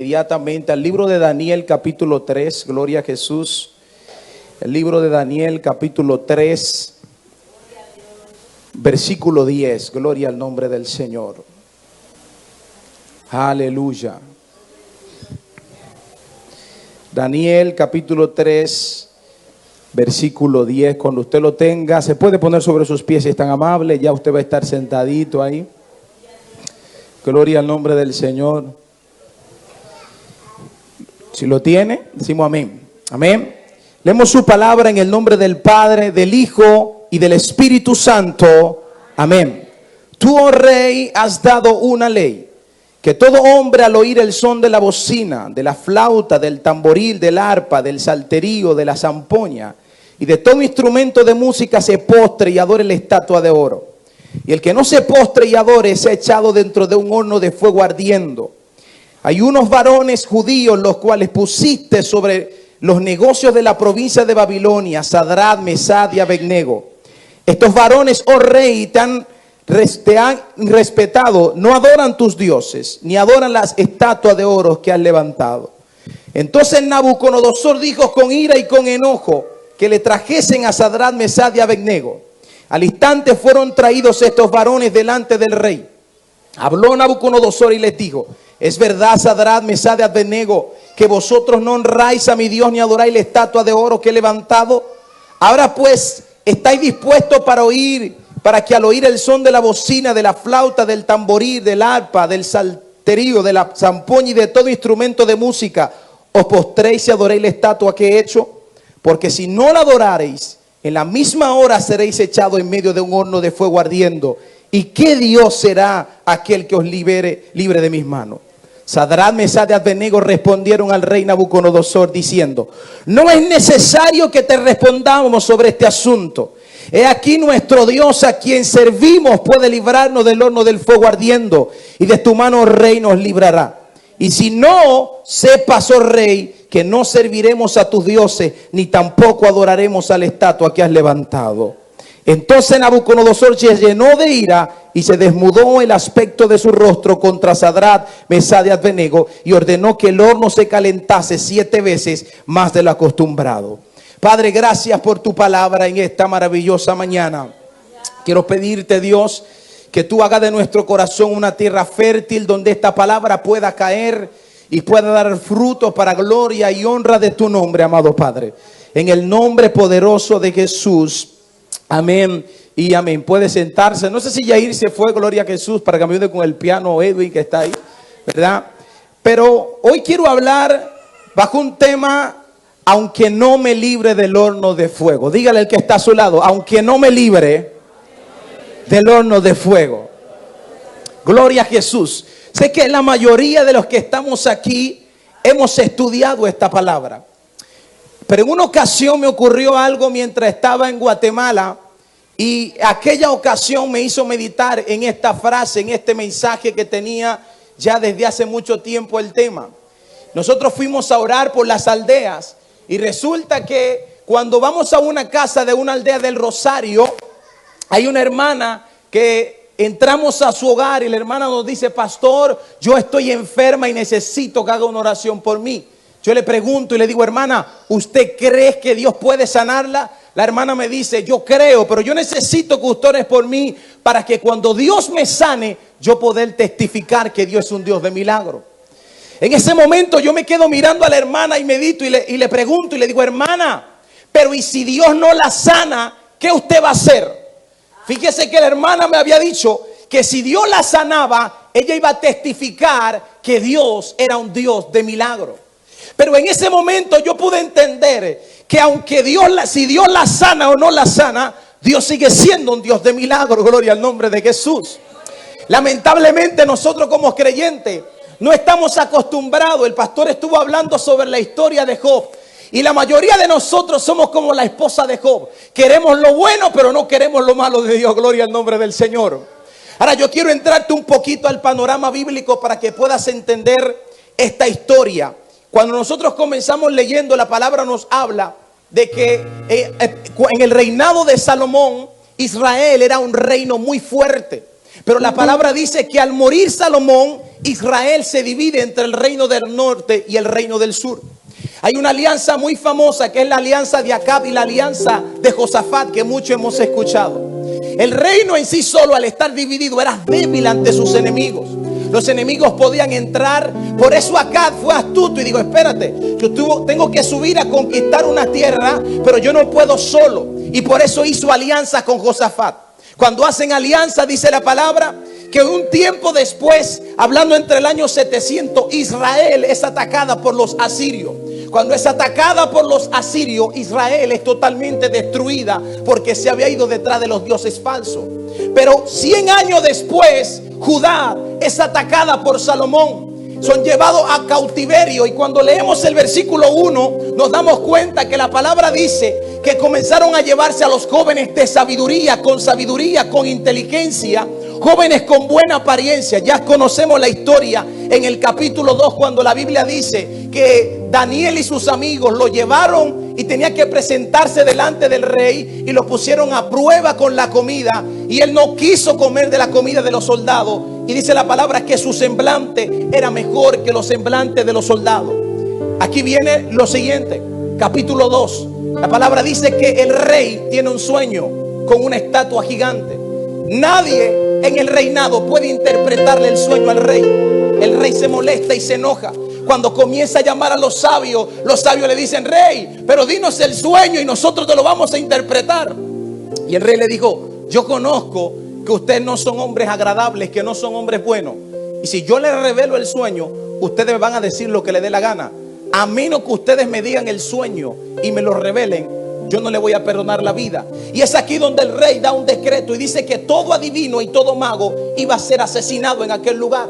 Inmediatamente al libro de Daniel capítulo 3, gloria a Jesús. El libro de Daniel capítulo 3, versículo 10, gloria al nombre del Señor. Aleluya. Daniel capítulo 3, versículo 10, cuando usted lo tenga, se puede poner sobre sus pies si es tan amable, ya usted va a estar sentadito ahí. Gloria al nombre del Señor. Si lo tiene, decimos amén. Amén. Leemos su palabra en el nombre del Padre, del Hijo y del Espíritu Santo. Amén. Tú, oh Rey, has dado una ley, que todo hombre al oír el son de la bocina, de la flauta, del tamboril, del arpa, del salterio, de la zampoña y de todo instrumento de música se postre y adore la estatua de oro. Y el que no se postre y adore sea echado dentro de un horno de fuego ardiendo. Hay unos varones judíos los cuales pusiste sobre los negocios de la provincia de Babilonia, Sadrach, Mesach y Abednego. Estos varones, oh rey, te han respetado, no adoran tus dioses, ni adoran las estatuas de oro que has levantado. Entonces Nabucodonosor dijo con ira y con enojo que le trajesen a Sadrach, Mesach y Abednego. Al instante fueron traídos estos varones delante del rey. Habló Nabucodonosor y les dijo: es verdad, Sadrach, Mesach y Abednego, que vosotros no honráis a mi Dios ni adoráis la estatua de oro que he levantado. Ahora pues, ¿estáis dispuestos para que al oír el son de la bocina, de la flauta, del tamboril, del arpa, del salterio, de la zampoña y de todo instrumento de música, os postréis y adoréis la estatua que he hecho? Porque si no la adorareis, en la misma hora seréis echados en medio de un horno de fuego ardiendo. ¿Y qué Dios será aquel que os libre de mis manos? Sadrach, Mesach y Abednego respondieron al rey Nabucodonosor diciendo: no es necesario que te respondamos sobre este asunto. He aquí nuestro Dios a quien servimos puede librarnos del horno del fuego ardiendo, y de tu mano, rey, nos librará. Y si no, sepas, oh rey, que no serviremos a tus dioses, ni tampoco adoraremos a la estatua que has levantado. Entonces Nabucodonosor se llenó de ira y se desmudó el aspecto de su rostro contra Sadrach, Mesach y Abednego, y ordenó que el horno se calentase 7 veces más de lo acostumbrado. Padre, gracias por tu palabra en esta maravillosa mañana. Quiero pedirte, Dios, que tú hagas de nuestro corazón una tierra fértil donde esta palabra pueda caer y pueda dar fruto para gloria y honra de tu nombre, amado Padre. En el nombre poderoso de Jesús. Amén y amén. Puede sentarse. No sé si Yair se fue, gloria a Jesús, para que me ayude con el piano, Edwin, que está ahí, ¿verdad? Pero hoy quiero hablar bajo un tema: aunque no me libre del horno de fuego. Dígale al que está a su lado: aunque no me libre del horno de fuego. Gloria a Jesús. Sé que la mayoría de los que estamos aquí hemos estudiado esta palabra. Pero en una ocasión me ocurrió algo mientras estaba en Guatemala, y aquella ocasión me hizo meditar en esta frase, en este mensaje que tenía ya desde hace mucho tiempo el tema. Nosotros fuimos a orar por las aldeas, y resulta que cuando vamos a una casa de una aldea del Rosario, hay una hermana que entramos a su hogar y la hermana nos dice: pastor, yo estoy enferma y necesito que haga una oración por mí. Yo le pregunto y le digo: hermana, ¿usted cree que Dios puede sanarla? La hermana me dice: yo creo, pero yo necesito que usted ore por mí para que cuando Dios me sane, yo poder testificar que Dios es un Dios de milagro. En ese momento yo me quedo mirando a la hermana y medito y le pregunto y le digo: hermana, pero ¿y si Dios no la sana, qué usted va a hacer? Fíjese que la hermana me había dicho que si Dios la sanaba, ella iba a testificar que Dios era un Dios de milagro. Pero en ese momento yo pude entender que aunque si Dios la sana o no la sana, Dios sigue siendo un Dios de milagro. Gloria al nombre de Jesús. Lamentablemente nosotros como creyentes no estamos acostumbrados. El pastor estuvo hablando sobre la historia de Job, y la mayoría de nosotros somos como la esposa de Job. Queremos lo bueno, pero no queremos lo malo de Dios. Gloria al nombre del Señor. Ahora yo quiero entrarte un poquito al panorama bíblico para que puedas entender esta historia. Cuando nosotros comenzamos leyendo, la palabra nos habla de que en el reinado de Salomón, Israel era un reino muy fuerte. Pero la palabra dice que al morir Salomón, Israel se divide entre el reino del norte y el reino del sur. Hay una alianza muy famosa que es la alianza de Acab y la alianza de Josafat, que muchos hemos escuchado. El reino en sí solo, al estar dividido, era débil ante sus enemigos. Los enemigos podían entrar. Por eso Acab fue astuto y dijo: espérate, yo tengo que subir a conquistar una tierra, pero yo no puedo solo. Y por eso hizo alianza con Josafat. Cuando hacen alianza, dice la palabra que un tiempo después, hablando entre el año 700, Israel es atacada por los asirios. Cuando es atacada por los asirios, Israel es totalmente destruida porque se había ido detrás de los dioses falsos. Pero 100 años después, Judá es atacada por Salomón. Son llevados a cautiverio, y cuando leemos el versículo 1 nos damos cuenta que la palabra dice que comenzaron a llevarse a los jóvenes de sabiduría, con inteligencia, jóvenes con buena apariencia. Ya conocemos la historia en el capítulo 2, cuando la Biblia dice que Daniel y sus amigos lo llevaron y tenía que presentarse delante del rey, y lo pusieron a prueba con la comida, y él no quiso comer de la comida de los soldados, y dice la palabra que su semblante era mejor que los semblantes de los soldados. Aquí viene lo siguiente, capítulo 2. La palabra dice que el rey tiene un sueño con una estatua gigante. Nadie en el reinado puede interpretarle el sueño al rey. El rey se molesta y se enoja. Cuando comienza a llamar a los sabios le dicen: rey, pero dinos el sueño y nosotros te lo vamos a interpretar. Y el rey le dijo: yo conozco que ustedes no son hombres agradables, que no son hombres buenos, y si yo les revelo el sueño, ustedes me van a decir lo que les dé la gana. A menos que ustedes me digan el sueño y me lo revelen, yo no le voy a perdonar la vida. Y es aquí donde el rey da un decreto y dice que todo adivino y todo mago iba a ser asesinado en aquel lugar.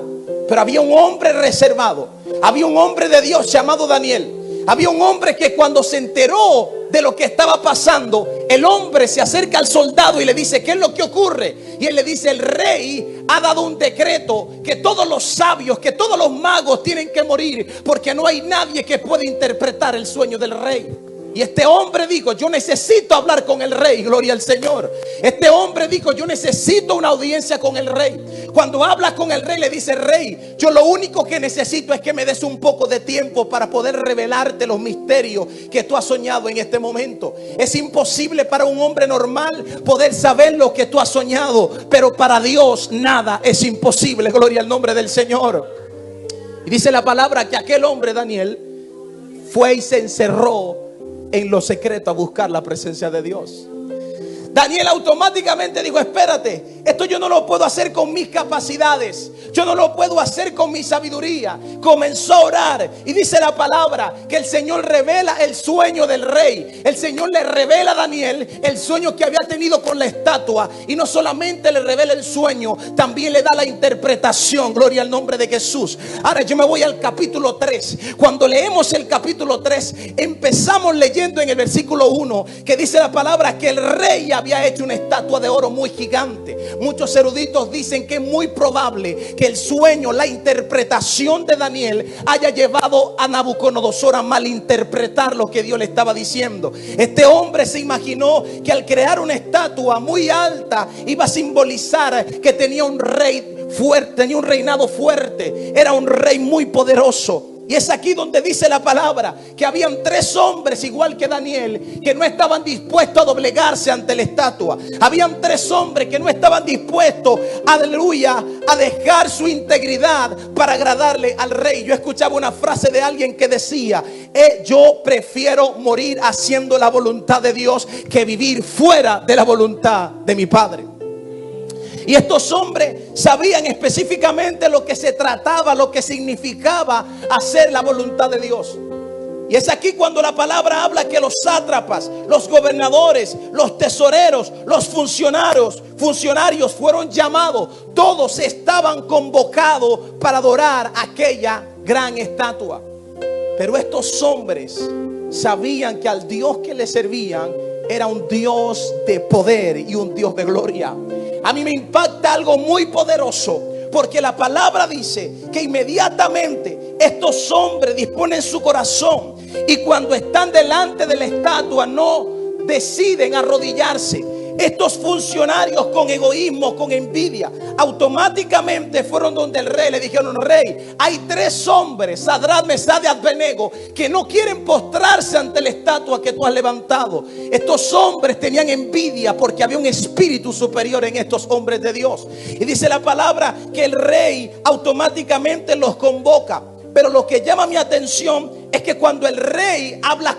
Pero había un hombre reservado, había un hombre de Dios llamado Daniel. Había un hombre que cuando se enteró de lo que estaba pasando, el hombre se acerca al soldado y le dice: ¿qué es lo que ocurre? Y él le dice: el rey ha dado un decreto que todos los sabios, que todos los magos tienen que morir, porque no hay nadie que pueda interpretar el sueño del rey. Y este hombre dijo: yo necesito hablar con el rey, gloria al Señor. Este hombre dijo: yo necesito una audiencia con el rey. Cuando habla con el rey, le dice: rey, yo lo único que necesito es que me des un poco de tiempo para poder revelarte los misterios que tú has soñado en este momento. Es imposible para un hombre normal poder saber lo que tú has soñado, pero para Dios nada es imposible, gloria al nombre del Señor. Y dice la palabra que aquel hombre, Daniel, fue y se encerró en lo secreto a buscar la presencia de Dios. Daniel automáticamente dijo: espérate, esto yo no lo puedo hacer con mis capacidades, yo no lo puedo hacer con mi sabiduría. Comenzó a orar y dice la palabra que el Señor revela el sueño del rey. El Señor le revela a Daniel el sueño que había tenido con la estatua, y no solamente le revela el sueño, también le da la interpretación, gloria al nombre de Jesús. Ahora yo me voy al capítulo 3. Cuando leemos el capítulo 3, empezamos leyendo en el versículo 1 que dice la palabra que el rey había hecho una estatua de oro muy gigante. Muchos eruditos dicen que es muy probable que el sueño, la interpretación de Daniel haya llevado a Nabucodonosor a malinterpretar lo que Dios le estaba diciendo. Este hombre se imaginó que al crear una estatua muy alta iba a simbolizar que tenía un rey fuerte, tenía un reinado fuerte, era un rey muy poderoso. Y es aquí donde dice la palabra que habían 3 hombres igual que Daniel que no estaban dispuestos a doblegarse ante la estatua. Habían 3 hombres que no estaban dispuestos, aleluya, a dejar su integridad para agradarle al rey. Yo escuchaba una frase de alguien que decía: yo prefiero morir haciendo la voluntad de Dios que vivir fuera de la voluntad de mi Padre. Y estos hombres sabían específicamente lo que se trataba, lo que significaba hacer la voluntad de Dios. Y es aquí cuando la palabra habla que los sátrapas, los gobernadores, los tesoreros, los funcionarios fueron llamados. Todos estaban convocados para adorar aquella gran estatua. Pero estos hombres sabían que al Dios que le servían era un Dios de poder y un Dios de gloria. A mí me impacta algo muy poderoso, porque la palabra dice que inmediatamente estos hombres disponen su corazón, y cuando están delante de la estatua no deciden arrodillarse. Estos funcionarios con egoísmo, con envidia, automáticamente fueron donde el rey. Le dijeron: rey, hay 3 hombres, Sadrad, Mesad y Abednego, que no quieren postrarse ante la estatua que tú has levantado. Estos hombres tenían envidia porque había un espíritu superior en estos hombres de Dios. Y dice la palabra que el rey automáticamente los convoca. Pero lo que llama mi atención es que cuando el rey habla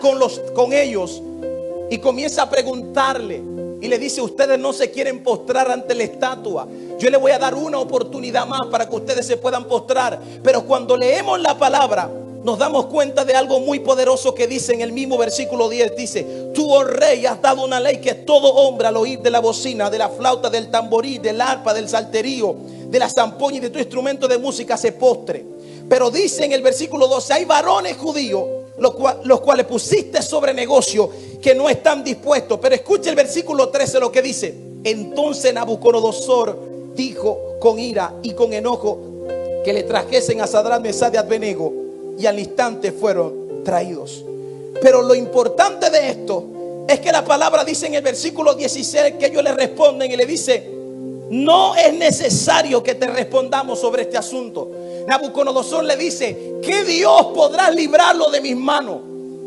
con ellos y comienza a preguntarle, y le dice: ustedes no se quieren postrar ante la estatua, yo le voy a dar una oportunidad más para que ustedes se puedan postrar. Pero cuando leemos la palabra, nos damos cuenta de algo muy poderoso que dice en el mismo versículo 10. Dice: tú, oh rey, has dado una ley que todo hombre al oír de la bocina, de la flauta, del tamborí, del arpa, del salterio, de la zampoña y de tu instrumento de música se postre. Pero dice en el versículo 12: hay varones judíos los cuales pusiste sobre negocio, que no están dispuestos. Pero escucha el versículo 13 lo que dice. Entonces Nabucodonosor dijo con ira y con enojo que le trajesen a Sadrad, Mesad y Abednego, y al instante fueron traídos. Pero lo importante de esto es que la palabra dice en el versículo 16 que ellos le responden y le dice: no es necesario que te respondamos sobre este asunto. Nabucodonosor le dice: ¿qué Dios podrá librarlo de mis manos?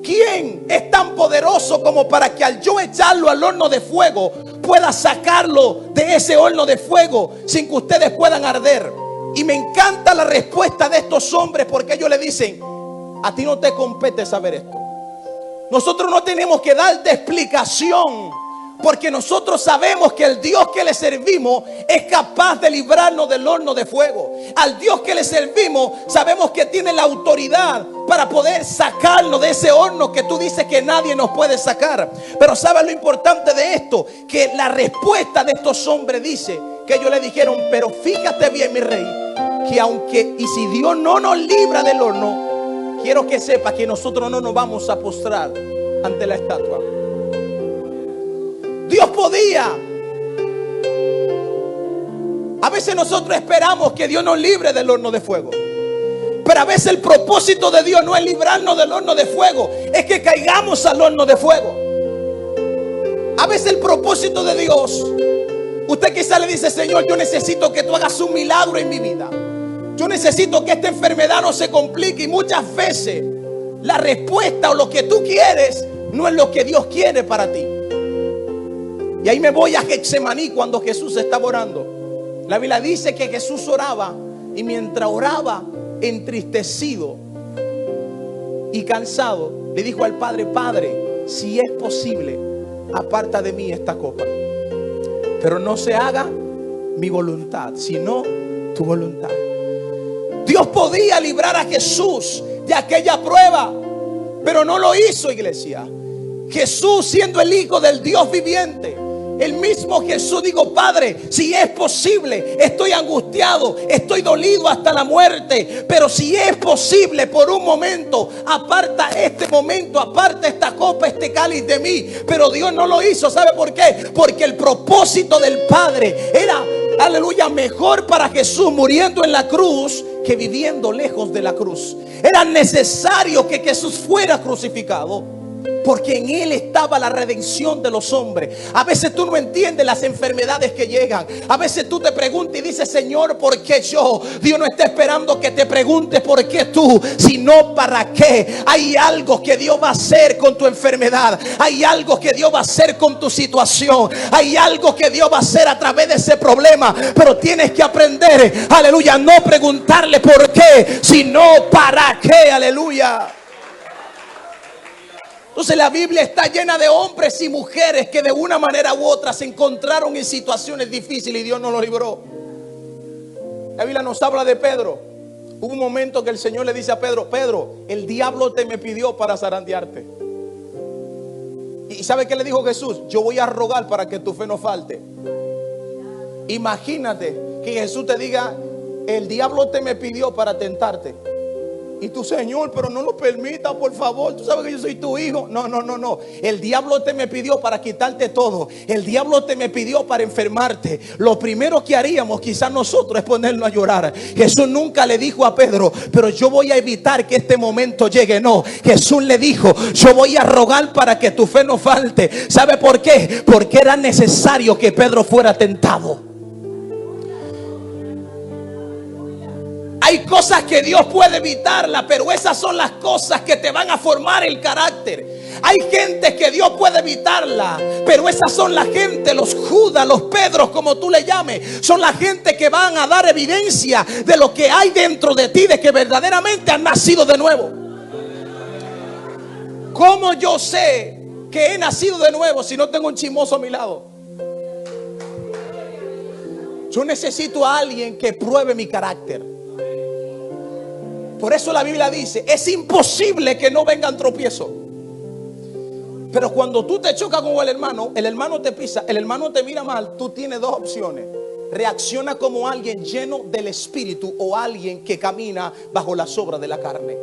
¿Quién es tan poderoso como para que al yo echarlo al horno de fuego pueda sacarlo de ese horno de fuego sin que ustedes puedan arder? Y me encanta la respuesta de estos hombres, porque ellos le dicen: a ti no te compete saber esto. Nosotros no tenemos que darte explicación, porque nosotros sabemos que el Dios que le servimos es capaz de librarnos del horno de fuego. Al Dios que le servimos sabemos que tiene la autoridad para poder sacarnos de ese horno que tú dices que nadie nos puede sacar. Pero ¿sabes lo importante de esto? Que la respuesta de estos hombres dice que ellos le dijeron: pero fíjate bien, mi rey, que aunque y si Dios no nos libra del horno, quiero que sepas que nosotros no nos vamos a postrar ante la estatua. Dios podía. A veces nosotros esperamos que Dios nos libre del horno de fuego, pero a veces el propósito de Dios no es librarnos del horno de fuego, es que caigamos al horno de fuego. A veces el propósito de Dios, usted quizá le dice: Señor, yo necesito que tú hagas un milagro en mi vida, yo necesito que esta enfermedad no se complique. Y muchas veces la respuesta o lo que tú quieres no es lo que Dios quiere para ti. Y ahí me voy a Getsemaní, cuando Jesús estaba orando. La Biblia dice que Jesús oraba, y mientras oraba, entristecido y cansado, le dijo al Padre: Padre, si es posible, aparta de mí esta copa, pero no se haga mi voluntad, sino tu voluntad. Dios podía librar a Jesús de aquella prueba, pero no lo hizo, iglesia. Jesús, siendo el Hijo del Dios viviente, el mismo Jesús dijo: Padre, si es posible, estoy angustiado, estoy dolido hasta la muerte, pero si es posible, por un momento, aparta este momento, aparta esta copa, este cáliz de mí. Pero Dios no lo hizo. ¿Sabe por qué? Porque el propósito del Padre era, aleluya, mejor para Jesús muriendo en la cruz que viviendo lejos de la cruz. Era necesario que Jesús fuera crucificado, porque en Él estaba la redención de los hombres. A veces tú no entiendes las enfermedades que llegan. A veces tú te preguntas y dices: Señor, ¿por qué yo? Dios no está esperando que te preguntes por qué tú, sino para qué. Hay algo que Dios va a hacer con tu enfermedad. Hay algo que Dios va a hacer con tu situación. Hay algo que Dios va a hacer a través de ese problema. Pero tienes que aprender, aleluya, no preguntarle por qué, sino para qué, aleluya. Entonces la Biblia está llena de hombres y mujeres que de una manera u otra se encontraron en situaciones difíciles y Dios no los libró. La Biblia nos habla de Pedro. Hubo un momento que el Señor le dice a Pedro: Pedro, el diablo te me pidió para zarandearte. ¿Y sabe qué le dijo Jesús? Yo voy a rogar para que tu fe no falte. Imagínate que Jesús te diga: el diablo te me pidió para tentarte. Y tu Señor, pero no lo permita, por favor. Tú sabes que yo soy tu hijo. No. El diablo te me pidió para quitarte todo. El diablo te me pidió para enfermarte. Lo primero que haríamos quizás nosotros es ponernos a llorar. Jesús nunca le dijo a Pedro, pero yo voy a evitar que este momento llegue. No, Jesús le dijo, yo voy a rogar para que tu fe no falte. ¿Sabe por qué? Porque era necesario que Pedro fuera tentado. Hay cosas que Dios puede evitarlas, pero esas son las cosas que te van a formar el carácter. Hay gente que Dios puede evitarla, pero esas son la gente, los Judas, los Pedros, como tú le llames. Son la gente que van a dar evidencia de lo que hay dentro de ti, de que verdaderamente has nacido de nuevo. ¿Cómo yo sé que he nacido de nuevo si no tengo un chismoso a mi lado? Yo necesito a alguien que pruebe mi carácter. Por eso la Biblia dice, es imposible que no vengan tropiezos. Pero cuando tú te chocas con el hermano te pisa, el hermano te mira mal, tú tienes dos opciones. Reacciona como alguien lleno del Espíritu o alguien que camina bajo las obras de la carne.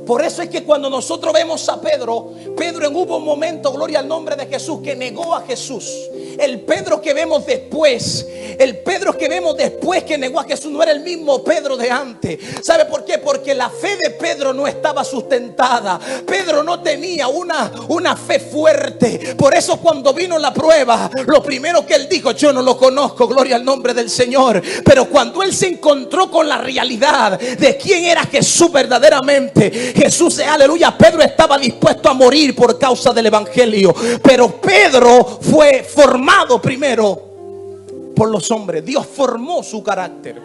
Por eso es que cuando nosotros vemos a Pedro en hubo un momento, gloria al nombre de Jesús, que negó a Jesús. El Pedro que vemos después que negó a Jesús no era el mismo Pedro de antes. ¿Sabe por qué? Porque la fe de Pedro no estaba sustentada. Pedro no tenía una fe fuerte. Por eso cuando vino la prueba, lo primero que él dijo, yo no lo conozco, gloria al nombre del Señor. Pero cuando él se encontró con la realidad de quién era Jesús verdaderamente, Jesús, aleluya, Pedro estaba dispuesto a morir por causa del evangelio. Pero Pedro fue formado primero por los hombres. Dios formó su carácter.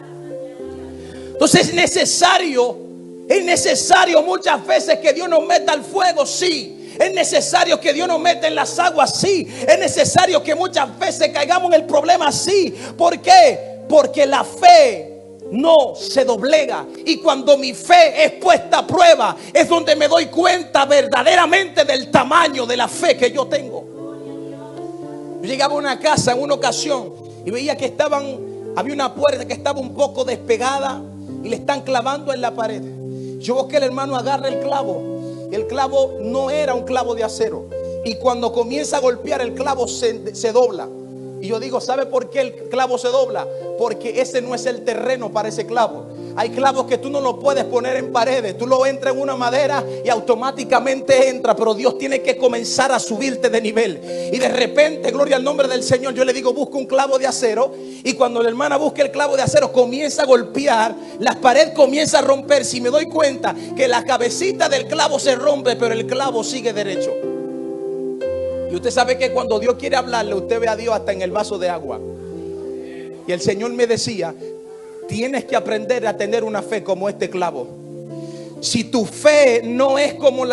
Entonces es necesario muchas veces que Dios nos meta al fuego, sí. Es necesario que Dios nos meta en las aguas, sí. Es necesario que muchas veces caigamos en el problema, sí. ¿Por qué? Porque la fe no se doblega. Y cuando mi fe es puesta a prueba, es donde me doy cuenta verdaderamente del tamaño de la fe que yo tengo. Yo llegaba a una casa en una ocasión y veía que había una puerta que estaba un poco despegada y le están clavando en la pared. Yo veo que el hermano agarra el clavo. El clavo no era un clavo de acero. Y cuando comienza a golpear, el clavo se dobla. Y yo digo, ¿sabe por qué el clavo se dobla? Porque ese no es el terreno para ese clavo. Hay clavos que tú no lo puedes poner en paredes. Tú lo entras en una madera y automáticamente entra. Pero Dios tiene que comenzar a subirte de nivel. Y de repente, gloria al nombre del Señor, yo le digo, busca un clavo de acero. Y cuando la hermana busca el clavo de acero, comienza a golpear. La pared comienza a romperse. Y me doy cuenta que la cabecita del clavo se rompe, pero el clavo sigue derecho. Y usted sabe que cuando Dios quiere hablarle, usted ve a Dios hasta en el vaso de agua. Y el Señor me decía, tienes que aprender a tener una fe como este clavo. Si tu fe no es como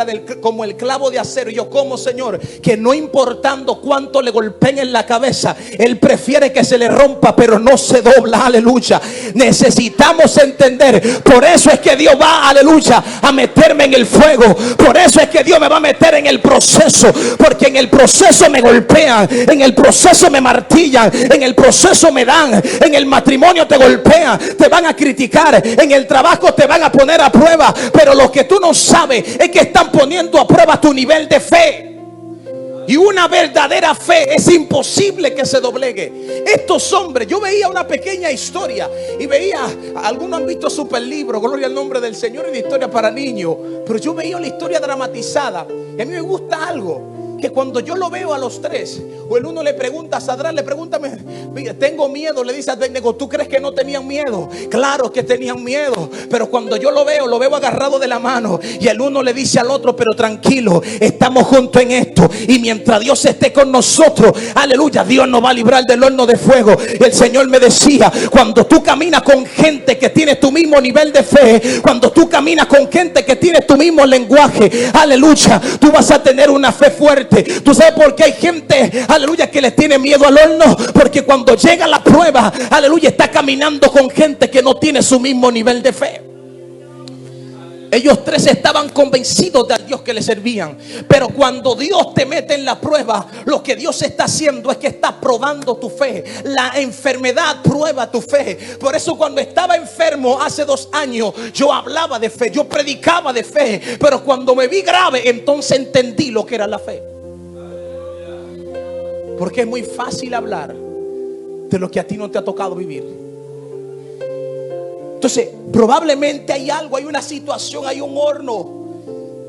el clavo de acero, yo como Señor, que no importando cuánto le golpeen en la cabeza, Él prefiere que se le rompa, pero no se dobla, aleluya. Necesitamos entender, por eso es que Dios va, aleluya, a meterme en el fuego. Por eso es que Dios me va a meter en el proceso, porque en el proceso me golpean, en el proceso me martillan, en el proceso me dan, en el matrimonio te golpean, te van a criticar, en el trabajo te van a poner a prueba. Pero lo que tú no sabes es que están poniendo a prueba tu nivel de fe. Y una verdadera fe es imposible que se doblegue. Estos hombres, yo veía una pequeña historia y veía, algunos han visto Superlibro, gloria al nombre del Señor, y de historia para niños. Pero yo veía la historia dramatizada. Y a mí me gusta algo, que cuando yo lo veo a los tres, o el uno le pregunta a Sadrach, le pregunta, tengo miedo, le dice a Abednego, ¿tú crees que no tenían miedo? Claro que tenían miedo, pero cuando yo lo veo agarrado de la mano, y el uno le dice al otro, pero tranquilo, estamos juntos en esto, y mientras Dios esté con nosotros, aleluya, Dios nos va a librar del horno de fuego. Y el Señor me decía, cuando tú caminas con gente que tiene tu mismo nivel de fe, cuando tú caminas con gente que tiene tu mismo lenguaje, aleluya, tú vas a tener una fe fuerte. ¿Tú sabes por qué hay gente, aleluya, que le tiene miedo al horno? Porque cuando llega la prueba, aleluya, está caminando con gente que no tiene su mismo nivel de fe. Ellos tres estaban convencidos del Dios que le servían. Pero cuando Dios te mete en la prueba, lo que Dios está haciendo es que está probando tu fe. La enfermedad prueba tu fe. Por eso cuando estaba enfermo hace 2 años, yo hablaba de fe, yo predicaba de fe. Pero cuando me vi grave, entonces entendí lo que era la fe. Porque es muy fácil hablar de lo que a ti no te ha tocado vivir. Entonces, probablemente hay algo, hay una situación, hay un horno,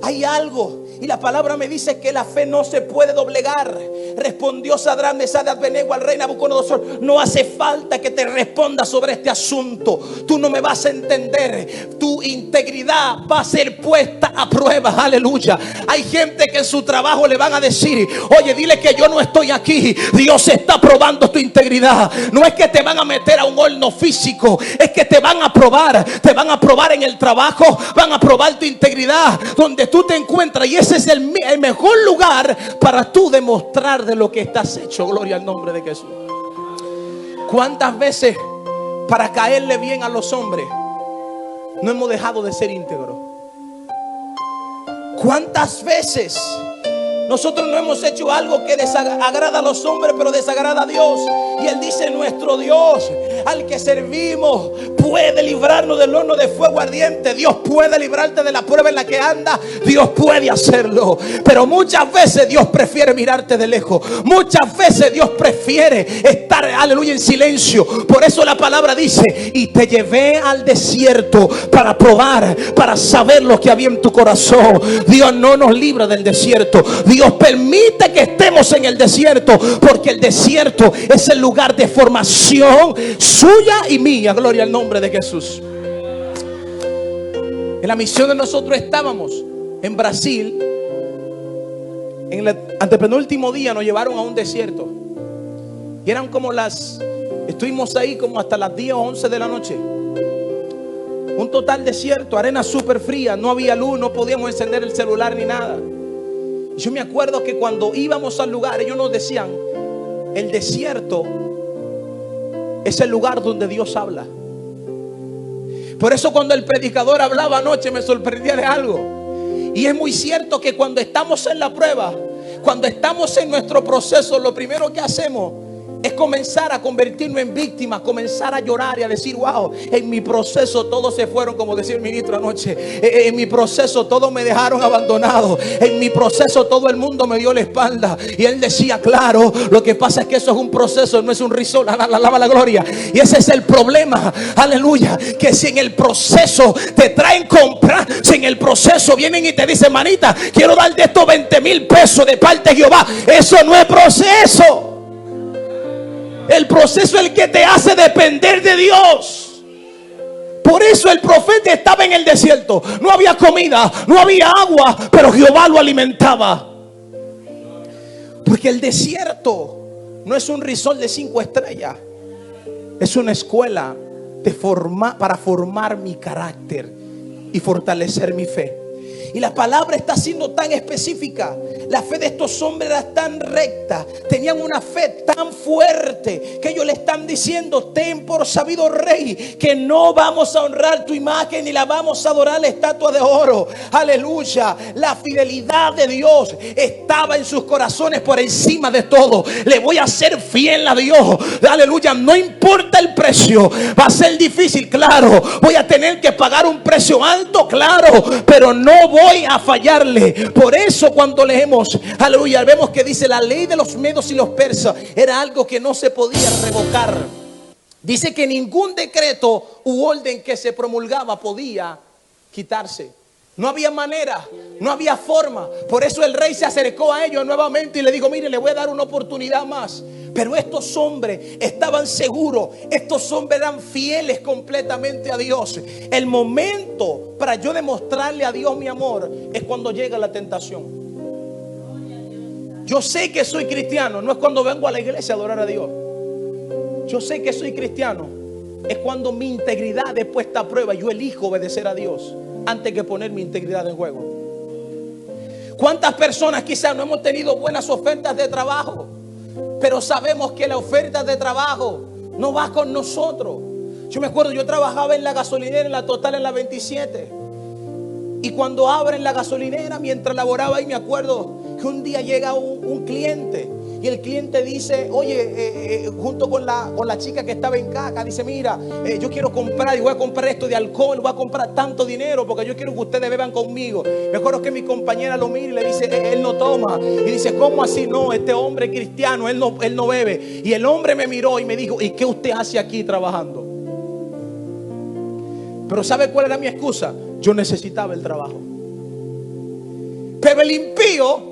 hay algo. Y la palabra me dice que la fe no se puede doblegar. Respondió Sadrach, Mesach y Abednego al rey Nabucodonosor: no hace falta que te responda sobre este asunto. Tú no me vas a entender. Tu integridad va a ser puesta a prueba. Aleluya. Hay gente que en su trabajo le van a decir: oye, dile que yo no estoy aquí. Dios está probando tu integridad. No es que te van a meter a un horno físico, es que te van a probar. Te van a probar en el trabajo, van a probar tu integridad donde tú te encuentras. Y ese es el mejor lugar para tú demostrar de lo que estás hecho. Gloria al nombre de Jesús. ¿Cuántas veces para caerle bien a los hombres no hemos dejado de ser íntegros? ¿Cuántas veces nosotros no hemos hecho algo que desagrada a los hombres, pero desagrada a Dios? Y Él dice: nuestro Dios, al que servimos, puede librarnos del horno de fuego ardiente. Dios puede librarte de la prueba en la que andas. Dios puede hacerlo. Pero muchas veces Dios prefiere mirarte de lejos. Muchas veces Dios prefiere estar, aleluya, en silencio. Por eso la palabra dice: y te llevé al desierto para probar, para saber lo que había en tu corazón. Dios no nos libra del desierto. Dios permite que estemos en el desierto, porque el desierto es el lugar de formación suya y mía. Gloria al nombre de Jesús. En la misión de nosotros estábamos en Brasil. En el antepenúltimo día nos llevaron a un desierto. Y eran como estuvimos ahí como hasta las 10 o 11 de la noche. Un total desierto, arena súper fría, no había luz, no podíamos encender el celular ni nada. Yo me acuerdo que cuando íbamos al lugar, ellos nos decían: el desierto es el lugar donde Dios habla. Por eso cuando el predicador hablaba anoche me sorprendía de algo. Y es muy cierto que cuando estamos en la prueba, cuando estamos en nuestro proceso, lo primero que hacemos es comenzar a convertirnos en víctimas, comenzar a llorar y a decir: wow, en mi proceso todos se fueron, como decía el ministro anoche. En mi proceso todos me dejaron abandonado. En mi proceso todo el mundo me dio la espalda. Y él decía: claro, lo que pasa es que eso es un proceso, no es un risol. Alaba la gloria. Y ese es el problema, aleluya, que si en el proceso te traen comprar, si en el proceso vienen y te dicen: manita, quiero darte estos 20,000 pesos de parte de Jehová, eso no es proceso. El proceso es el que te hace depender de Dios. Por eso el profeta estaba en el desierto. No había comida, no había agua, pero Jehová lo alimentaba. Porque el desierto no es un resort de 5 estrellas. Es una escuela para formar mi carácter y fortalecer mi fe. Y la palabra está siendo tan específica. La fe de estos hombres era tan recta, tenían una fe tan fuerte, que ellos le están diciendo: ten por sabido, rey, que no vamos a honrar tu imagen ni la vamos a adorar, la estatua de oro. Aleluya. La fidelidad de Dios estaba en sus corazones por encima de todo. Le voy a ser fiel a Dios. Aleluya. No importa el precio. Va a ser difícil, claro. Voy a tener que pagar un precio alto, claro, pero no voy a fallarle. Por eso cuando leemos, aleluya, vemos que dice: la ley de los medos y los persas era algo que no se podía revocar. Dice que ningún decreto u orden que se promulgaba podía quitarse. No había manera, no había forma. Por eso el rey se acercó a ellos nuevamente y le dijo: mire, le voy a dar una oportunidad más. Pero estos hombres estaban seguros, estos hombres eran fieles completamente a Dios. El momento para yo demostrarle a Dios mi amor es cuando llega la tentación. Yo sé que soy cristiano, no es cuando vengo a la iglesia a adorar a Dios. Yo sé que soy cristiano, es cuando mi integridad es puesta a prueba. Yo elijo obedecer a Dios antes que poner mi integridad en juego. ¿Cuántas personas quizás no hemos tenido buenas ofertas de trabajo, pero sabemos que la oferta de trabajo no va con nosotros? Yo me acuerdo, yo trabajaba en la gasolinera, en la Total, en la 27. Y cuando abren la gasolinera, mientras laboraba ahí, me acuerdo que un día llega un cliente. Y el cliente dice, oye, junto con la chica que estaba en caja, dice, mira, yo quiero comprar y voy a comprar esto de alcohol, voy a comprar tanto dinero porque yo quiero que ustedes beban conmigo. Me acuerdo que mi compañera lo mira y le dice, él no toma. Y dice, ¿cómo así? No, este hombre es cristiano, él no bebe. Y el hombre me miró y me dijo, ¿y qué usted hace aquí trabajando? Pero ¿sabe cuál era mi excusa? Yo necesitaba el trabajo. Pero el impío,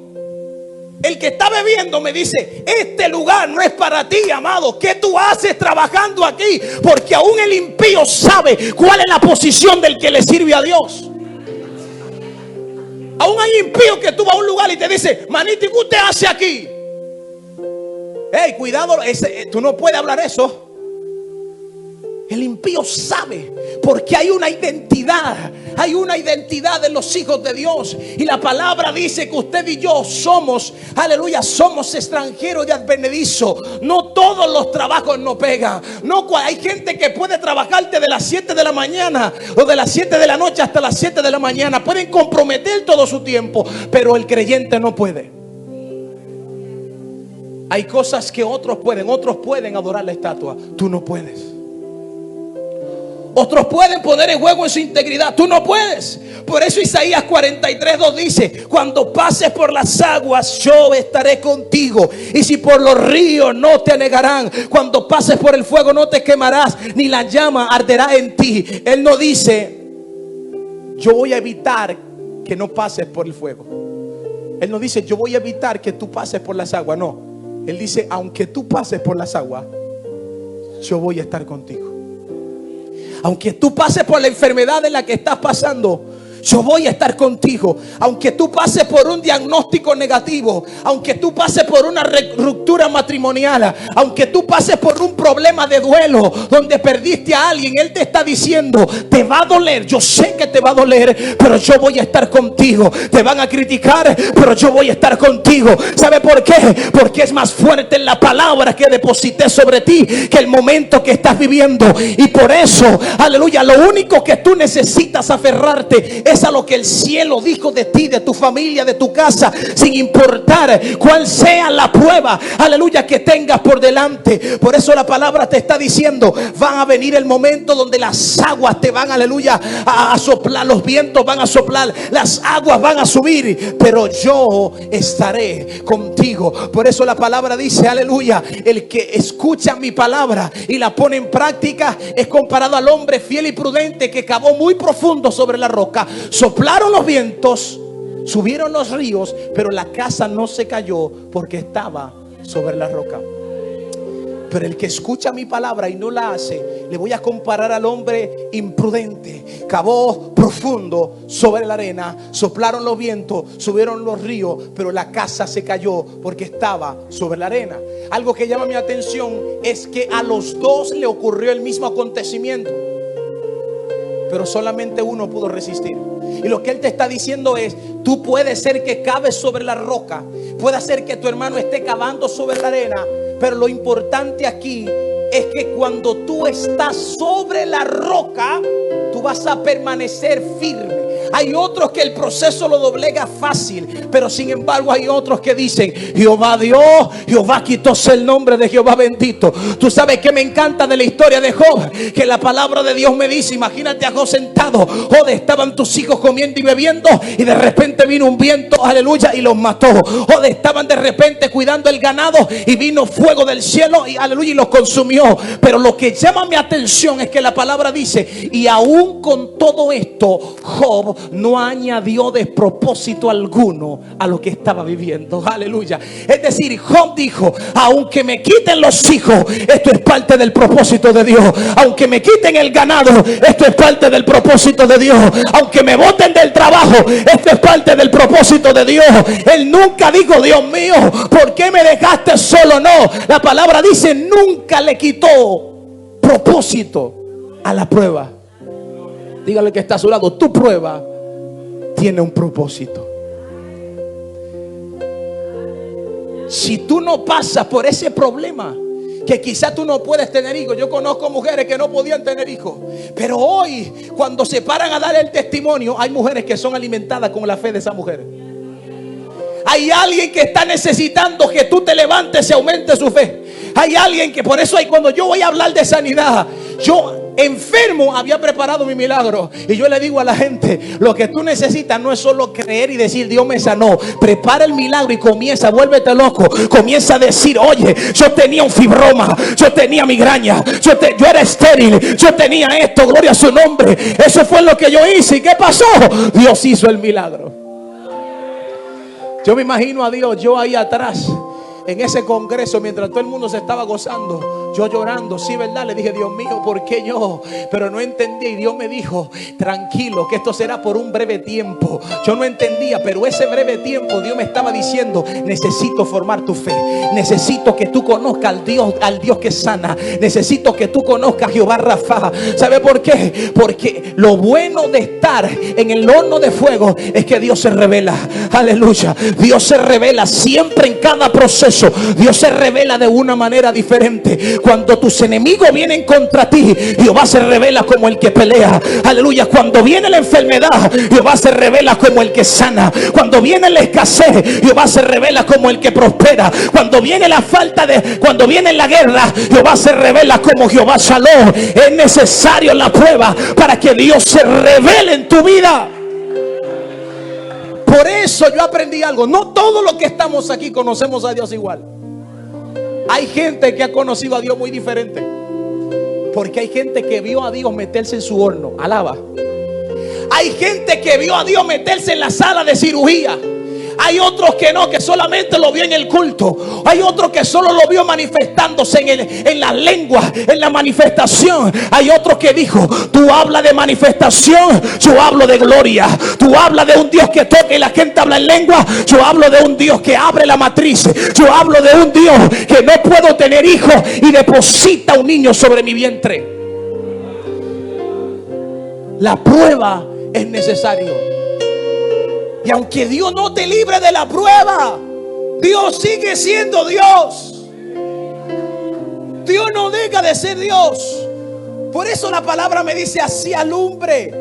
el que está bebiendo, me dice, este lugar no es para ti, amado. ¿Qué tú haces trabajando aquí? Porque aún el impío sabe cuál es la posición del que le sirve a Dios. Aún hay impíos que tú vas a un lugar y te dice, manito, ¿qué usted hace aquí? Hey, cuidado, tú no puedes hablar eso. El impío sabe, porque hay una identidad de los hijos de Dios. Y la palabra dice que usted y yo somos, aleluya, somos extranjeros de advenedizo. No todos los trabajos nos pegan. No, hay gente que puede trabajarte de las 7 de la mañana o de las 7 de la noche hasta las 7 de la mañana. Pueden comprometer todo su tiempo, pero el creyente no puede. Hay cosas que otros pueden adorar la estatua, tú no puedes. Otros pueden poner en juego en su integridad, tú no puedes. Por eso Isaías 43:2 dice, cuando pases por las aguas yo estaré contigo, y si por los ríos no te anegarán. Cuando pases por el fuego no te quemarás, ni la llama arderá en ti. Él no dice, yo voy a evitar que no pases por el fuego. Él no dice, yo voy a evitar que tú pases por las aguas. No, Él dice, aunque tú pases por las aguas, yo voy a estar contigo. Aunque tú pases por la enfermedad en la que estás pasando, yo voy a estar contigo. Aunque tú pases por un diagnóstico negativo, aunque tú pases por una ruptura matrimonial, aunque tú pases por un problema de duelo donde perdiste a alguien, Él te está diciendo, te va a doler, yo sé que te va a doler, pero yo voy a estar contigo. Te van a criticar, pero yo voy a estar contigo. ¿Sabe por qué? Porque es más fuerte la palabra que deposité sobre ti que el momento que estás viviendo. Y por eso, aleluya, lo único que tú necesitas aferrarte es a lo que el cielo dijo de ti, de tu familia, de tu casa, sin importar cuál sea la prueba, aleluya, que tengas por delante. Por eso la palabra te está diciendo, van a venir el momento donde las aguas te van, aleluya, a soplar, los vientos van a soplar, las aguas van a subir, pero yo estaré contigo. Por eso la palabra dice, aleluya, el que escucha mi palabra y la pone en práctica es comparado al hombre fiel y prudente que cavó muy profundo sobre la roca. Soplaron los vientos, subieron los ríos, pero la casa no se cayó porque estaba sobre la roca. Pero el que escucha mi palabra y no la hace, le voy a comparar al hombre imprudente. Cavó profundo sobre la arena, soplaron los vientos, subieron los ríos, pero la casa se cayó porque estaba sobre la arena. Algo que llama mi atención es que a los dos le ocurrió el mismo acontecimiento, pero solamente uno pudo resistir. Y lo que Él te está diciendo es, tú puedes ser que caves sobre la roca, puede ser que tu hermano esté cavando sobre la arena, pero lo importante aquí es que cuando tú estás sobre la roca, tú vas a permanecer firme. Hay otros que el proceso lo doblega fácil, pero sin embargo hay otros que dicen, Jehová dio, Jehová quitóse el nombre de Jehová bendito. Tú sabes que me encanta de la historia de Job, que la palabra de Dios me dice, imagínate a Job sentado, Job, estaban tus hijos comiendo y bebiendo y de repente vino un viento, aleluya, y los mató. Job, estaban de repente cuidando el ganado y vino fuego del cielo y aleluya, y los consumió. Pero lo que llama mi atención es que la palabra dice, y aún con todo esto Job no añadió despropósito alguno a lo que estaba viviendo. Aleluya. Es decir, Job dijo, aunque me quiten los hijos, esto es parte del propósito de Dios. Aunque me quiten el ganado, esto es parte del propósito de Dios. Aunque me boten del trabajo, esto es parte del propósito de Dios. Él nunca dijo, Dios mío, ¿por qué me dejaste solo? No, la palabra dice, nunca le quitó propósito a la prueba. Dígale que está a su lado, tu prueba tiene un propósito. Si tú no pasas por ese problema que quizás tú no puedes tener hijos. Yo conozco mujeres que no podían tener hijos, pero hoy cuando se paran a dar el testimonio, hay mujeres que son alimentadas con la fe de esa mujer. Hay alguien que está necesitando que tú te levantes y aumentes su fe. Hay alguien que, por eso cuando yo voy a hablar de sanidad, yo enfermo había preparado mi milagro. Y yo le digo a la gente, lo que tú necesitas no es solo creer y decir Dios me sanó. Prepara el milagro y comienza, vuélvete loco. Comienza a decir, oye, yo tenía un fibroma, yo tenía migraña, yo era estéril, yo tenía esto, gloria a su nombre. Eso fue lo que yo hice. ¿Y qué pasó? Dios hizo el milagro. Yo me imagino a Dios, yo ahí atrás en ese congreso, mientras todo el mundo se estaba gozando, yo llorando. Sí, verdad, le dije, Dios mío, ¿por qué yo? Pero no entendía, y Dios me dijo, tranquilo, que esto será por un breve tiempo. Yo no entendía, pero ese breve tiempo Dios me estaba diciendo, necesito formar tu fe, necesito que tú conozcas al Dios que sana, necesito que tú conozcas a Jehová Rafa. ¿Sabe por qué? Porque lo bueno de estar en el horno de fuego es que Dios se revela. Aleluya. Dios se revela siempre en cada proceso. Dios se revela de una manera diferente. Cuando tus enemigos vienen contra ti, Jehová se revela como el que pelea. Aleluya. Cuando viene la enfermedad, Jehová se revela como el que sana. Cuando viene la escasez, Jehová se revela como el que prospera. Cuando viene cuando viene la guerra, Jehová se revela como Jehová Shalom. Es necesario la prueba para que Dios se revele en tu vida. Por eso yo aprendí algo. No todos los que estamos aquí conocemos a Dios igual. Hay gente que ha conocido a Dios muy diferente. Porque hay gente que vio a Dios meterse en su horno. Alaba. Hay gente que vio a Dios meterse en la sala de cirugía. Hay otros que no, que solamente lo vio en el culto. Hay otros que solo lo vio manifestándose en la lengua, en la manifestación. Hay otros que dijo, tú hablas de manifestación, yo hablo de gloria. Tú hablas de un Dios que toca y la gente habla en lengua, yo hablo de un Dios que abre la matriz. Yo hablo de un Dios que no puedo tener hijos y deposita un niño sobre mi vientre. La prueba es necesario. Y aunque Dios no te libre de la prueba, Dios sigue siendo Dios. Dios no deja de ser Dios. Por eso la palabra me dice, así alumbre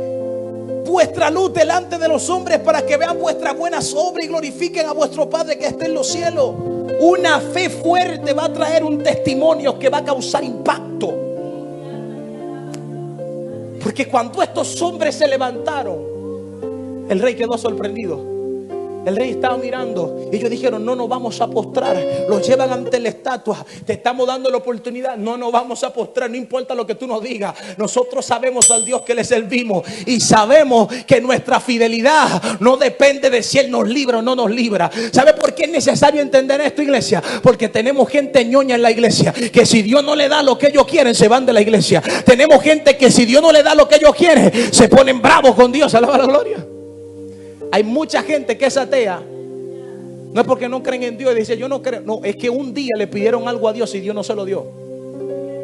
vuestra luz delante de los hombres, para que vean vuestras buenas obras y glorifiquen a vuestro Padre que está en los cielos. Una fe fuerte va a traer un testimonio que va a causar impacto. Porque cuando estos hombres se levantaron, el rey quedó sorprendido. El rey estaba mirando y ellos dijeron, no nos vamos a postrar. Los llevan ante la estatua. Te estamos dando la oportunidad. No nos vamos a postrar, no importa lo que tú nos digas. Nosotros sabemos al Dios que le servimos. Y sabemos que nuestra fidelidad no depende de si Él nos libra o no nos libra. ¿Sabe por qué es necesario entender esto, iglesia? Porque tenemos gente ñoña en la iglesia, que si Dios no le da lo que ellos quieren, se van de la iglesia. Tenemos gente que si Dios no le da lo que ellos quieren, se ponen bravos con Dios. Alaba la gloria. Hay mucha gente que es atea. No es porque no creen en Dios y dice yo no creo. No, es que un día le pidieron algo a Dios y Dios no se lo dio.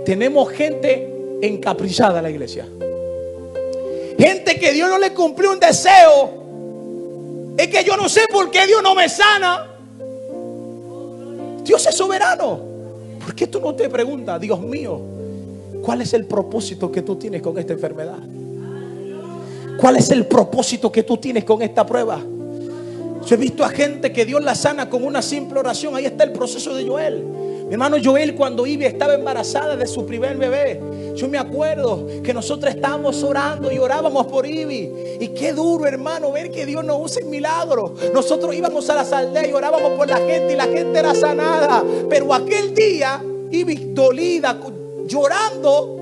Tenemos gente encaprichada en la iglesia. Gente que Dios no le cumplió un deseo. Es que yo no sé por qué Dios no me sana. Dios es soberano. ¿Por qué tú no te preguntas, Dios mío, cuál es el propósito que tú tienes con esta enfermedad? ¿Cuál es el propósito que tú tienes con esta prueba? Yo he visto a gente que Dios la sana con una simple oración. Ahí está el proceso de Joel. Mi hermano Joel, cuando Ivy estaba embarazada de su primer bebé, yo me acuerdo que nosotros estábamos orando y orábamos por Ivy. Y qué duro, hermano, ver que Dios nos usa en milagros. Nosotros íbamos a las aldeas y orábamos por la gente y la gente era sanada. Pero aquel día, Ivy dolida, llorando,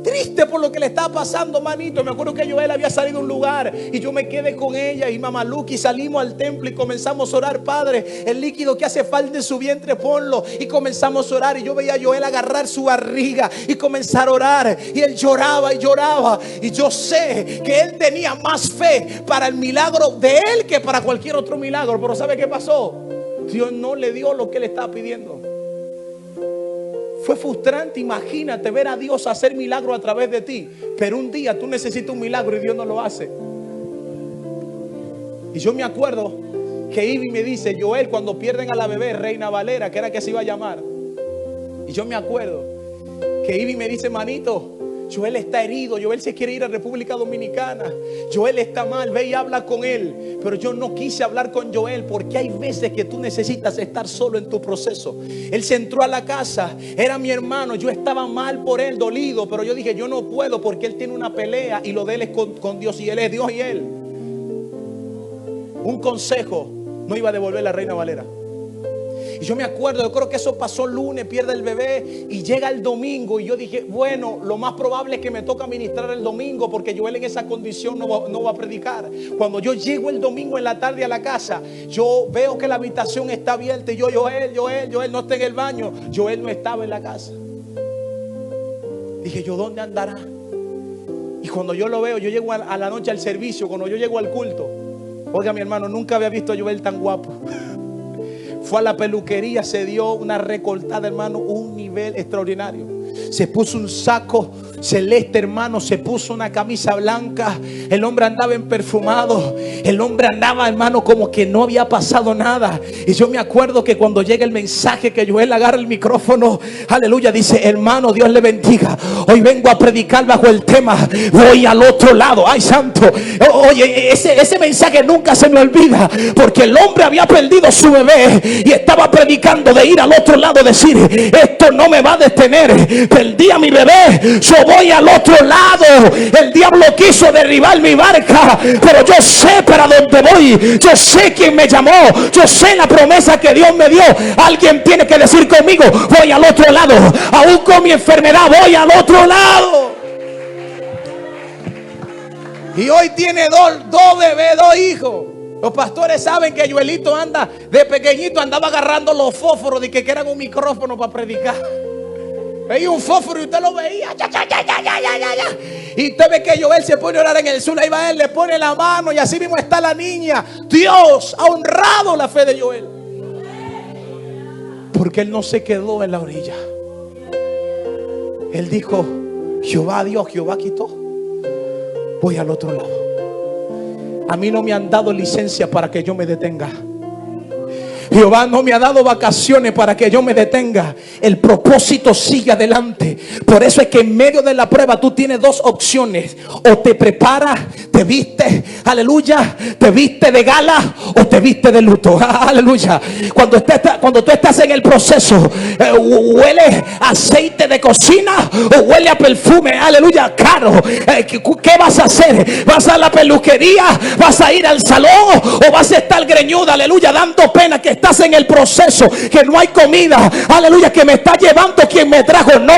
triste por lo que le estaba pasando, manito. Me acuerdo que Joel había salido a un lugar y yo me quedé con ella y mamá Lucky, salimos al templo y comenzamos a orar. Padre, el líquido que hace falta en su vientre, ponlo. Y comenzamos a orar y yo veía a Joel agarrar su barriga y comenzar a orar. Y él lloraba y lloraba. Y yo sé que él tenía más fe para el milagro de él que para cualquier otro milagro. Pero ¿sabe qué pasó? Dios no le dio lo que él estaba pidiendo. Fue frustrante, imagínate ver a Dios hacer milagro a través de ti, pero un día tú necesitas un milagro y Dios no lo hace. Y yo me acuerdo que Ivy me dice, Joel, cuando pierden a la bebé Reina Valera, que era que se iba a llamar, y Y yo me acuerdo que Ivy me dice: manito, Joel está herido, Joel se quiere ir a República Dominicana, Joel está mal, ve y habla con él. Pero yo no quise hablar con Joel, porque hay veces que tú necesitas estar solo en tu proceso. Él se entró a la casa, era mi hermano, yo estaba mal por él, dolido, pero yo dije: yo no puedo, porque él tiene una pelea y lo de él es con Dios, y él es Dios y él. Un consejo no iba a devolver la Reina Valera. Y yo me acuerdo, yo creo que eso pasó lunes, pierde el bebé y llega el domingo. Y yo dije: bueno, lo más probable es que me toca ministrar el domingo, porque Joel en esa condición no va a predicar. Cuando yo llego el domingo en la tarde a la casa, yo veo que la habitación está abierta. Y yo: Joel no está en el baño. Joel no estaba en la casa. Dije yo: ¿dónde andará? Y cuando yo lo veo, yo llego a la noche al servicio, cuando yo llego al culto, oiga, mi hermano, nunca había visto a Joel tan guapo. Fue a la peluquería, se dio una recortada, hermano, un nivel extraordinario. Se puso un saco celeste, hermano, se puso una camisa blanca. El hombre andaba en perfumado. El hombre andaba, hermano, como que no había pasado nada. Y yo me acuerdo que cuando llega el mensaje, que Joel agarra el micrófono, aleluya, dice: hermano, Dios le bendiga. Hoy vengo a predicar bajo el tema: voy al otro lado. Ay, santo. Oye, ese mensaje nunca se me olvida, porque el hombre había perdido su bebé y estaba predicando de ir al otro lado, decir: esto no me va a detener. Perdí a mi bebé, yo voy al otro lado. El diablo quiso derribar mi barca, pero yo sé para dónde voy. Yo sé quién me llamó. Yo sé la promesa que Dios me dio. Alguien tiene que decir conmigo: voy al otro lado. Aún con mi enfermedad, voy al otro lado. Y hoy tiene dos bebés, 2 hijos. Los pastores saben que Joelito anda, de pequeñito andaba agarrando los fósforos de que eran un micrófono para predicar. Veía un fósforo y usted lo veía. Y usted ve que Joel se pone a orar en el sur. Ahí va él, le pone la mano, y así mismo está la niña. Dios ha honrado la fe de Joel, porque él no se quedó en la orilla. Él dijo: Jehová dio, Jehová quitó. Voy al otro lado. A mí no me han dado licencia para que yo me detenga. Jehová no me ha dado vacaciones para que yo me detenga. El propósito sigue adelante. Por eso es que en medio de la prueba tú tienes 2 opciones: o te preparas, te viste, aleluya, te viste de gala, o te viste de luto, aleluya. Cuando tú estás en el proceso, huele a aceite de cocina o huele a perfume, aleluya, caro. ¿Qué vas a hacer? ¿Vas a la peluquería? ¿Vas a ir al salón? ¿O vas a estar greñuda, aleluya, dando pena que estás en el proceso, que no hay comida, aleluya, que me está llevando quien me trajo? No,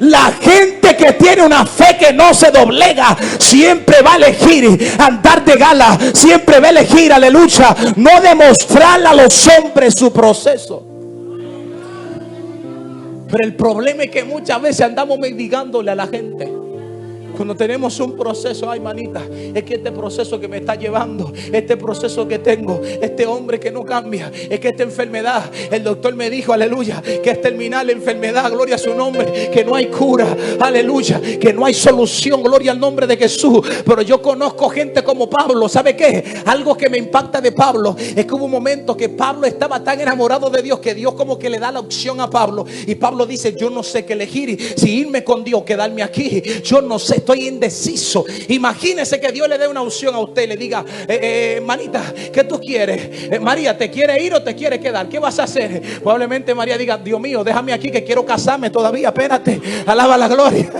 la gente que tiene una fe que no se doblega siempre va a elegir andar de gala, siempre va a elegir, aleluya, no demostrarle a los hombres su proceso. Pero el problema es que muchas veces andamos mendigándole a la gente. Cuando tenemos un proceso: ay, manita, es que este proceso que me está llevando, este proceso que tengo, este hombre que no cambia, es que esta enfermedad, el doctor me dijo, aleluya, que es terminal la enfermedad, gloria a su nombre, que no hay cura, aleluya, que no hay solución, gloria al nombre de Jesús. Pero yo conozco gente como Pablo. ¿Sabe qué? Algo que me impacta de Pablo es que hubo un momento que Pablo estaba tan enamorado de Dios, que Dios como que le da la opción a Pablo, y Pablo dice: yo no sé qué elegir, si irme con Dios o quedarme aquí. Yo no sé, estoy indeciso. Imagínese que Dios le dé una opción a usted y le diga: manita, ¿qué tú quieres? María, ¿te quiere ir o te quiere quedar? ¿Qué vas a hacer? Probablemente María diga: Dios mío, déjame aquí que quiero casarme todavía, espérate, alaba la gloria.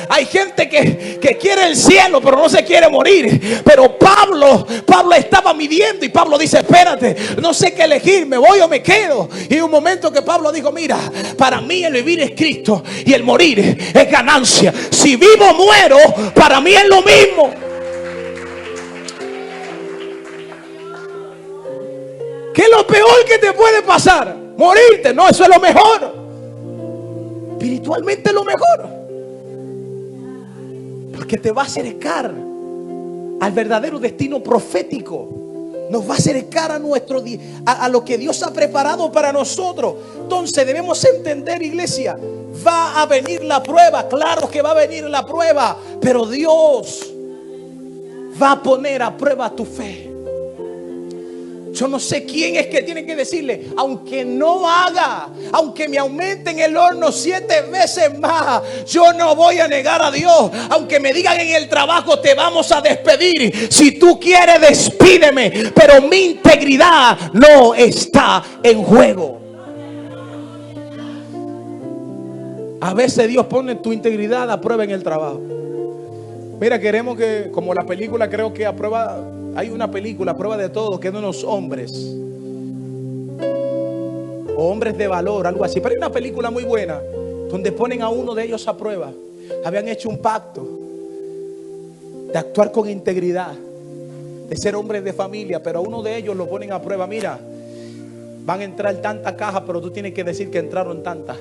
Hay gente que quiere el cielo pero no se quiere morir. Pero Pablo estaba midiendo, y Pablo dice: espérate, no sé qué elegir, me voy o me quedo. Y un momento que Pablo dijo: mira, para mí el vivir es Cristo y el morir es ganancia. Si vivo, muero, para mí es lo mismo. ¿Qué es lo peor que te puede pasar? Morirte. No, eso es lo mejor. Espiritualmente es lo mejor, porque te va a acercar al verdadero destino profético. Nos va a acercar a lo que Dios ha preparado para nosotros. Entonces debemos entender, iglesia, va a venir la prueba. Claro que va a venir la prueba, pero Dios va a poner a prueba tu fe. Yo no sé quién es que tiene que decirle, aunque no haga, aunque me aumenten el horno 7 veces más, yo no voy a negar a Dios. Aunque me digan en el trabajo, te vamos a despedir, si tú quieres despídeme, pero mi integridad no está en juego. A veces Dios pone tu integridad a prueba en el trabajo. Mira, queremos que, como la película, creo que a prueba, hay una película, a prueba de todo, que es de unos hombres, o hombres de valor, algo así. Pero hay una película muy buena, donde ponen a uno de ellos a prueba. Habían hecho un pacto de actuar con integridad, de ser hombres de familia, pero a uno de ellos lo ponen a prueba. Mira, van a entrar tantas cajas, pero tú tienes que decir que entraron tantas.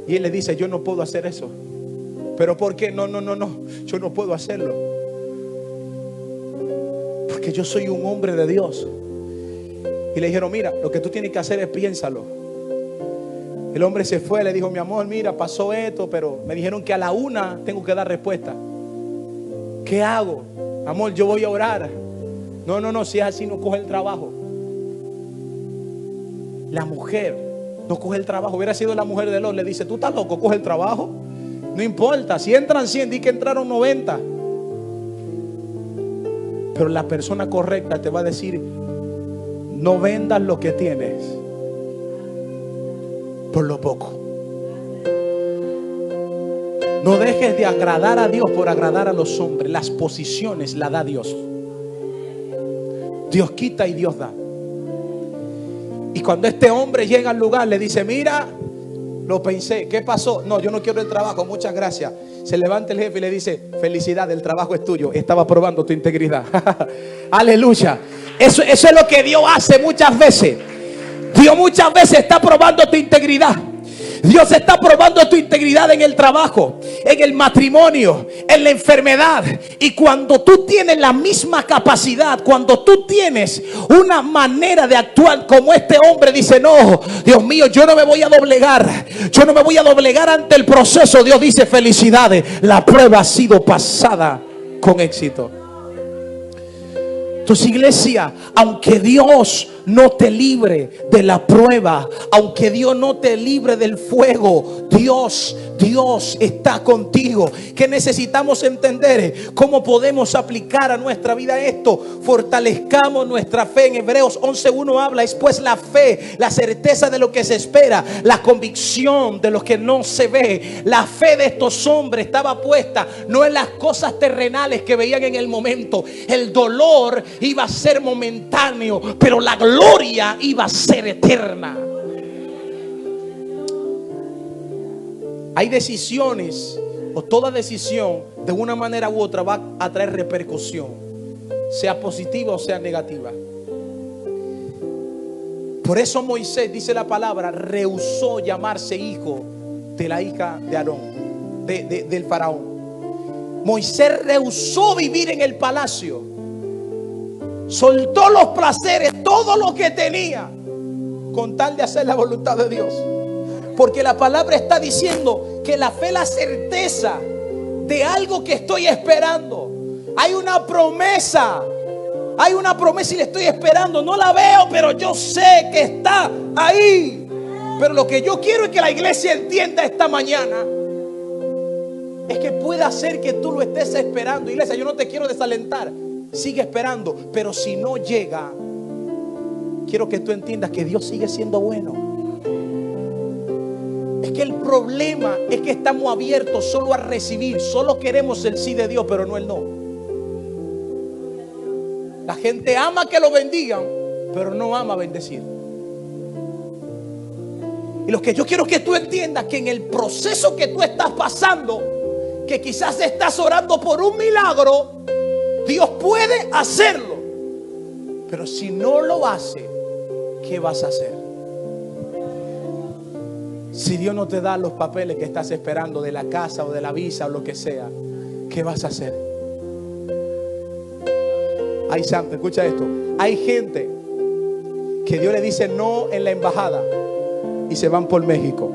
Y él le dice, yo no puedo hacer eso. ¿Pero por qué? No, yo no puedo hacerlo, porque yo soy un hombre de Dios. Y le dijeron, mira, lo que tú tienes que hacer es piénsalo. El hombre se fue, le dijo, mi amor, mira, pasó esto, pero me dijeron que a la 1 tengo que dar respuesta. ¿Qué hago? Amor, yo voy a orar. No, si es así no coge el trabajo. La mujer no coge el trabajo. Hubiera sido la mujer de Lot, le dice, tú estás loco, coge el trabajo. No importa, si entran 100, di que entraron 90. Pero la persona correcta te va a decir, no vendas lo que tienes por lo poco. No dejes de agradar a Dios por agradar a los hombres. Las posiciones las da Dios. Dios quita y Dios da. Y cuando este hombre llega al lugar, le dice, mira, lo pensé, ¿qué pasó? No, yo no quiero el trabajo, muchas gracias. Se levanta el jefe y le dice, felicidades, el trabajo es tuyo. Estaba probando tu integridad. Aleluya. Eso es lo que Dios hace muchas veces. Dios muchas veces está probando tu integridad. Dios está probando tu integridad en el trabajo, en el matrimonio, en la enfermedad. Y cuando tú tienes la misma capacidad, cuando tú tienes una manera de actuar como este hombre dice, no, Dios mío, yo no me voy a doblegar. Yo no me voy a doblegar ante el proceso. Dios dice, felicidades, la prueba ha sido pasada con éxito. Entonces, iglesia, aunque Dios no te libre de la prueba, aunque Dios no te libre del fuego, Dios está contigo. ¿Qué necesitamos entender? ¿Cómo podemos aplicar a nuestra vida esto? Fortalezcamos nuestra fe. En Hebreos 11:1 habla, es pues la fe, la certeza de lo que se espera, la convicción de lo que no se ve. La fe de estos hombres estaba puesta no en las cosas terrenales que veían en el momento. El dolor iba a ser momentáneo, pero la gloria iba a ser eterna. Hay decisiones, o toda decisión de una manera u otra va a traer repercusión, sea positiva o sea negativa. Por eso Moisés, dice la palabra, rehusó llamarse hijo de la hija de Aarón, del faraón. Moisés rehusó vivir en el palacio. Soltó los placeres, todo lo que tenía, con tal de hacer la voluntad de Dios. Porque la palabra está diciendo que la fe es la certeza de algo que estoy esperando. Hay una promesa y la estoy esperando. No la veo, pero yo sé que está ahí. Pero lo que yo quiero es que la iglesia entienda esta mañana es que puede hacer que tú lo estés esperando. Iglesia, yo no te quiero desalentar. Sigue esperando, pero si no llega, quiero que tú entiendas que Dios sigue siendo bueno. Es que el problema es que estamos abiertos solo a recibir. Solo queremos el sí de Dios, pero no el no. La gente ama que lo bendigan, pero no ama bendecir. Y lo que yo quiero que tú entiendas, que en el proceso que tú estás pasando, que quizás estás orando por un milagro, Dios puede hacerlo. Pero si no lo hace, ¿qué vas a hacer? Si Dios no te da los papeles que estás esperando de la casa o de la visa o lo que sea, ¿qué vas a hacer? Hay santo, escucha esto. Hay gente que Dios le dice no en la embajada y se van por México.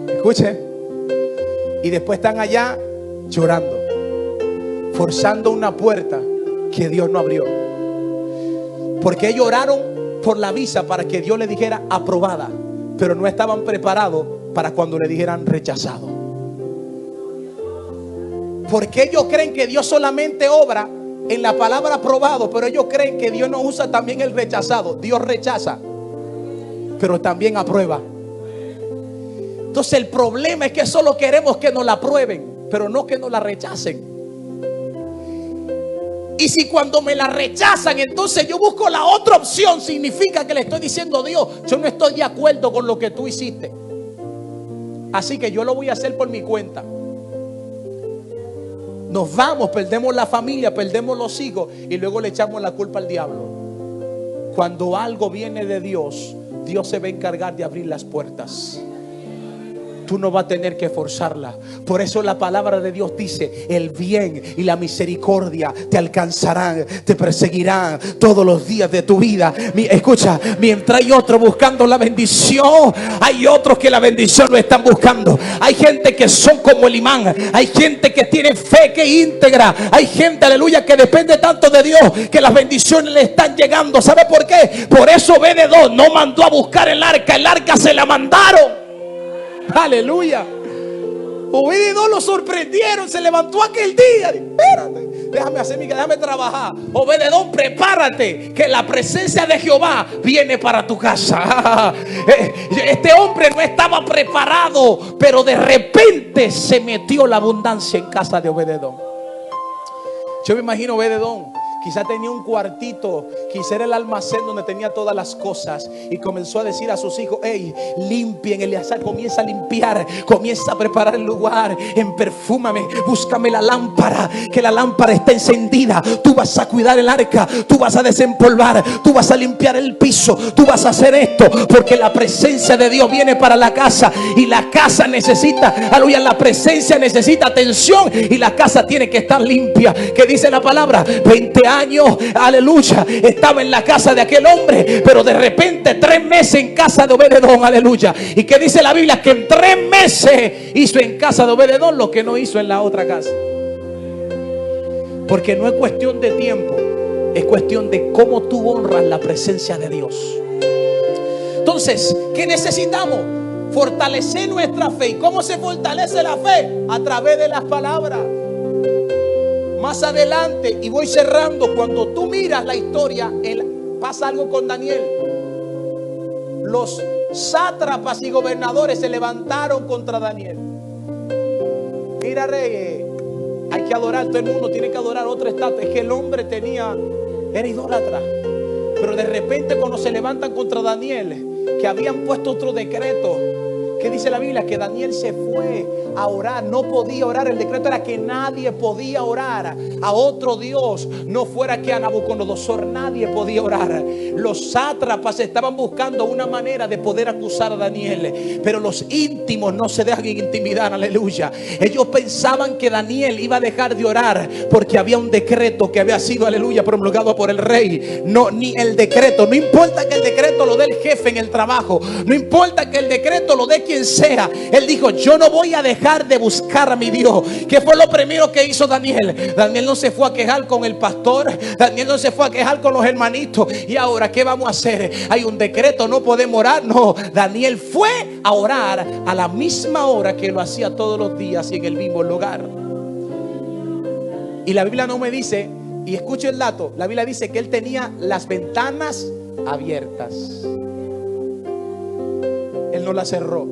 Escuche. Y después están allá llorando. forzando una puerta que Dios no abrió. Porque ellos oraron por la visa para que Dios le dijera aprobada, pero no estaban preparados para cuando le dijeran rechazado. Porque ellos creen que Dios solamente obra en la palabra aprobado, pero ellos creen que Dios no usa también el rechazado. Dios rechaza, pero también aprueba. Entonces el problema es que solo queremos que nos la aprueben, pero no que nos la rechacen. Y si cuando me la rechazan, entonces yo busco la otra opción, significa que le estoy diciendo: Dios, yo no estoy de acuerdo con lo que tú hiciste, así que yo lo voy a hacer por mi cuenta. Nos vamos, perdemos la familia, perdemos los hijos y luego le echamos la culpa al diablo. Cuando algo viene de Dios, Dios se va a encargar de abrir las puertas. Tú no vas a tener que forzarla. Por eso la palabra de Dios dice: el bien y la misericordia te alcanzarán, te perseguirán todos los días de tu vida. Escucha, mientras hay otros buscando la bendición, hay otros que la bendición lo están buscando. Hay gente que son como el imán. Hay gente que tiene fe, que íntegra. Hay gente, aleluya, que depende tanto de Dios que las bendiciones le están llegando. ¿Sabe por qué? Por eso Obed-edom no mandó a buscar el arca se la mandaron. Aleluya. Obed-edom lo sorprendieron, se levantó aquel día. Espérate, déjame trabajar. Obed-edom, prepárate, que la presencia de Jehová viene para tu casa. Este hombre no estaba preparado, pero de repente se metió la abundancia en casa de Obed-edom. Yo me imagino Obed-edom. Quizá tenía un cuartito, quizá era el almacén donde tenía todas las cosas. Y comenzó a decir a sus hijos: hey, limpien. Eleazar comienza a limpiar, comienza a preparar el lugar. Perfúmame, búscame la lámpara, que la lámpara está encendida. Tú vas a cuidar el arca, tú vas a desempolvar, tú vas a limpiar el piso, tú vas a hacer esto, porque la presencia de Dios viene para la casa. Y la casa necesita, aleluya, la presencia necesita atención. Y la casa tiene que estar limpia. ¿Qué dice la palabra? 20 años, aleluya, estaba en la casa de aquel hombre, pero de repente 3 meses en casa de Obed-edom, aleluya. ¿Y qué dice la Biblia? Que en 3 meses hizo en casa de Obed-edom lo que no hizo en la otra casa. Porque no es cuestión de tiempo, es cuestión de cómo tú honras la presencia de Dios. Entonces, ¿qué necesitamos? Fortalecer nuestra fe. ¿Y cómo se fortalece la fe? A través de las palabras. Más adelante, y voy cerrando, cuando tú miras la historia, pasa algo con Daniel. Los sátrapas y gobernadores se levantaron contra Daniel. Mira, rey, hay que adorar, todo el mundo tiene que adorar otra estatua. Es que el hombre era idólatra. Pero de repente cuando se levantan contra Daniel, que habían puesto otro decreto, ¿qué dice la Biblia? Que Daniel se fue a orar. No podía orar. El decreto era que nadie podía orar a otro Dios, no fuera que a Nabucodonosor. Nadie podía orar. Los sátrapas estaban buscando una manera de poder acusar a Daniel, pero los íntimos no se dejan intimidar. Aleluya. Ellos pensaban que Daniel iba a dejar de orar porque había un decreto que había sido, aleluya, promulgado por el rey. No, ni el decreto. No importa que el decreto lo dé el jefe en el trabajo. No importa que el decreto lo dé quien sea. Él dijo: yo no voy a dejar de buscar a mi Dios. ¿Qué fue lo primero que hizo Daniel? Daniel no se fue a quejar con el pastor. Daniel no se fue a quejar con los hermanitos. Y ahora, ¿qué vamos a hacer? Hay un decreto, no podemos orar. No, Daniel fue a orar a la misma hora que lo hacía todos los días y en el mismo lugar. Y la Biblia no me dice, y escucho el dato, la Biblia dice que él tenía las ventanas abiertas. Él no las cerró.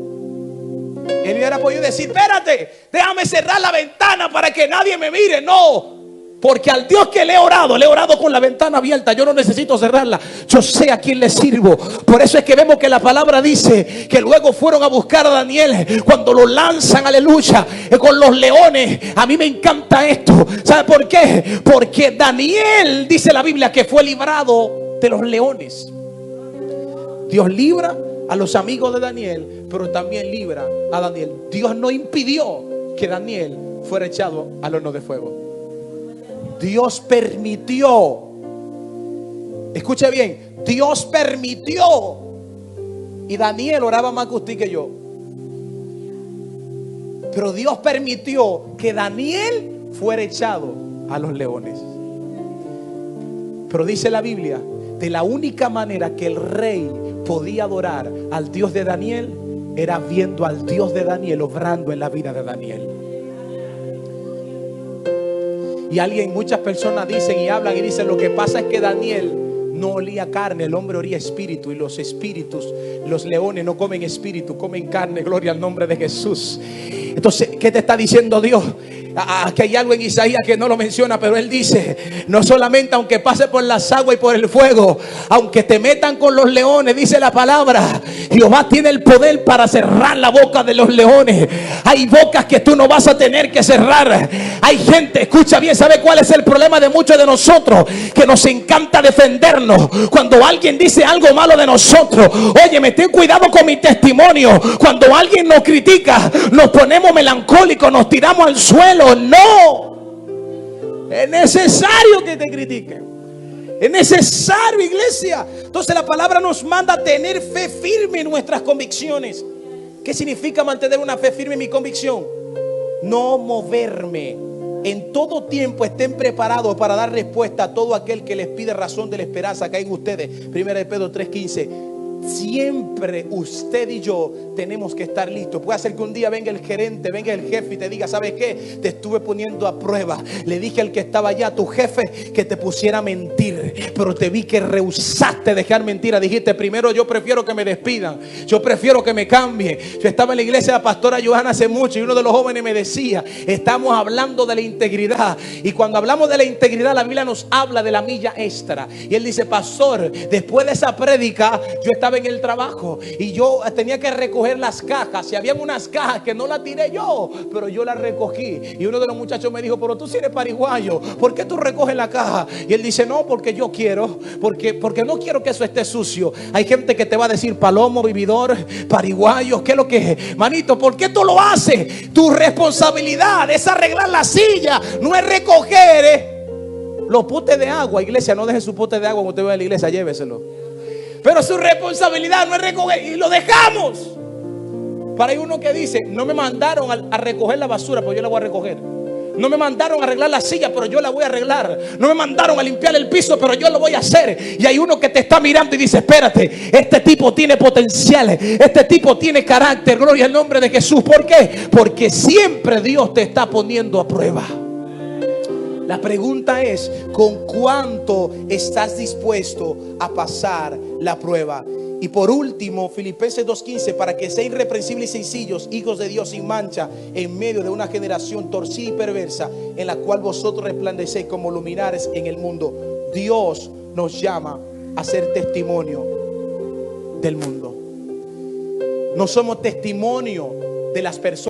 Él hubiera podido decir: espérate, déjame cerrar la ventana para que nadie me mire. No, porque al Dios que le he orado con la ventana abierta. Yo no necesito cerrarla. Yo sé a quién le sirvo. Por eso es que vemos que la palabra dice que luego fueron a buscar a Daniel. Cuando lo lanzan, aleluya, con los leones. A mí me encanta esto. ¿Sabe por qué? Porque Daniel, dice la Biblia, que fue librado de los leones. Dios libra a los amigos de Daniel, pero también libra a Daniel. Dios no impidió que Daniel fuera echado al horno de fuego. Dios permitió. Escuche bien, Dios permitió. Y Daniel oraba más que usted y que yo. Pero Dios permitió que Daniel fuera echado a los leones. Pero dice la Biblia, de la única manera que el rey podía adorar al Dios de Daniel era viendo al Dios de Daniel obrando en la vida de Daniel. Y muchas personas dicen y hablan y dicen, lo que pasa es que Daniel no olía carne, el hombre olía espíritu, y los espíritus, los leones no comen espíritu, comen carne. Gloria al nombre de Jesús. Entonces, ¿qué te está diciendo Dios? Que hay algo en Isaías que no lo menciona, pero él dice, no solamente aunque pase por las aguas y por el fuego, aunque te metan con los leones, dice la palabra, Jehová tiene el poder para cerrar la boca de los leones. Hay bocas que tú no vas a tener que cerrar. Hay gente, escucha bien, ¿sabe cuál es el problema de muchos de nosotros? Que nos encanta defendernos. Cuando alguien dice algo malo de nosotros, oye, ten cuidado con mi testimonio. Cuando alguien nos critica, nos ponemos melancólicos, nos tiramos al suelo. No, es necesario que te critiquen. Es necesario, iglesia. Entonces la palabra nos manda a tener fe firme en nuestras convicciones. ¿Qué significa mantener una fe firme en mi convicción? No moverme. En todo tiempo estén preparados para dar respuesta a todo aquel que les pide razón de la esperanza que hay en ustedes. 1 Pedro 3:15. Siempre usted y yo tenemos que estar listos. Puede ser que un día venga el gerente, venga el jefe y te diga, ¿sabes qué? Te estuve poniendo a prueba. Le dije al que estaba allá, tu jefe, que te pusiera a mentir, pero te vi que rehusaste dejar mentira. Dijiste, primero yo prefiero que me despidan, yo prefiero que me cambien. Yo estaba en la iglesia de la pastora Johanna hace mucho y uno de los jóvenes me decía, estamos hablando de la integridad, y cuando hablamos de la integridad la Biblia nos habla de la milla extra. Y él dice, pastor, después de esa prédica yo estaba en el trabajo y yo tenía que recoger las cajas, y había unas cajas que no las tiré yo, pero yo las recogí. Y uno de los muchachos me dijo, pero tú si eres pariguayo, ¿por qué tú recoges la caja? Y él dice, no, porque yo quiero, porque no quiero que eso esté sucio. Hay gente que te va a decir, palomo, vividor, pariguayo, ¿qué es lo que es? Manito, ¿por qué tú lo haces? Tu responsabilidad es arreglar la silla, no es recoger los potes de agua. Iglesia, no deje su pote de agua cuando usted va a la iglesia, lléveselo. Pero su responsabilidad no es recoger, y lo dejamos. Para hay uno que dice, no me mandaron a recoger la basura, pero yo la voy a recoger. No me mandaron a arreglar la silla, pero yo la voy a arreglar. No me mandaron a limpiar el piso, pero yo lo voy a hacer. Y hay uno que te está mirando y dice, espérate, este tipo tiene potencial, este tipo tiene carácter. Gloria al nombre de Jesús. ¿Por qué? Porque siempre Dios te está poniendo a prueba. La pregunta es, ¿con cuánto estás dispuesto a pasar la prueba? Y por último, Filipenses 2:15, para que sean irreprensibles y sencillos, hijos de Dios sin mancha, en medio de una generación torcida y perversa, en la cual vosotros resplandecéis como luminares en el mundo. Dios nos llama a ser testimonio del mundo. No somos testimonio de las personas.